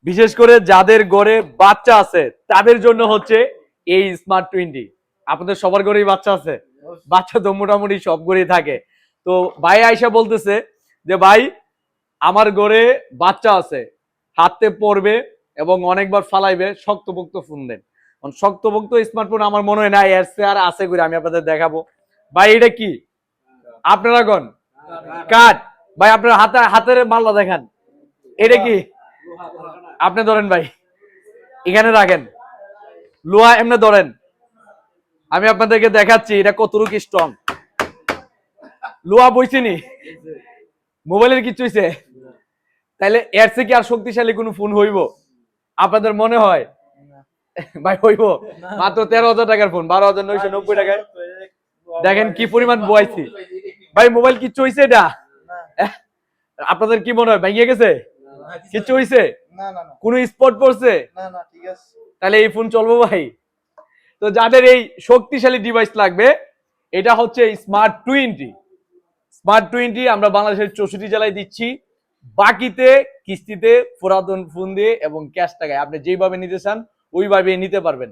বিশেষ করে যাদের ঘরে বাচ্চা আছে তাদের জন্য হচ্ছে এই স্মার্ট 20। আপনাদের সবার ঘরেই বাচ্চা আছে, বাচ্চা তো মোটামুটি সব ঘরেই থাকে। তো ভাই আয়সা বলতেছে যে ভাই আমার ঘরে বাচ্চা আছে, হাতে পড়বে এবং অনেকবার ফালাইবে, শক্তপোক্ত ফোন দেন। শক্তপোক্ত স্মার্টফোন আমার মনে হয় না এর চেয়ে আর আছে করে আমি আপনাদের দেখাবো। ভাই এটা কি আপনারা কোন কাঠ? ভাই আপনার হাতের মাল্লা দেখান, এটা কি? আপনি ধরেন ভাই, এখানে রাখেন, লোহা এমনি ধরেন, আমি আপনাদেরকে দেখাচ্ছি এটা কতটুকু স্ট্রং। লোহা বইছেনি, মোবাইলের কিছু হইছে? তাইলে এর থেকে কি আর শক্তিশালী কোনো ফোন হইব আপনাদের মনে হয়? ভাই হইব? মাত্র 13,000 টাকার ফোন, 12,990 টাকায় দেখেন কি পরিমাণ বইছি। ভাই মোবাইল কিচ্ছু হইছে এটা? আপনাদের কি মনে হয় ভাঙিয়ে গেছে? কিচ্ছু হইছে? কোন স্পট পড়ছে? তাহলে এই ফোন চলবো ভাই? তো যাদের এই শক্তিশালী ডিভাইস লাগবে, এটা হচ্ছে স্মার্ট 20। স্মার্ট 20 আমরা বাংলাদেশের 64 জেলায় দিচ্ছি, বাকিতে কিস্তিতে পুরাতন ফোন দিয়ে এবং ক্যাশ টাকায় আপনি যেভাবে নিতে চান ওইভাবে নিতে পারবেন।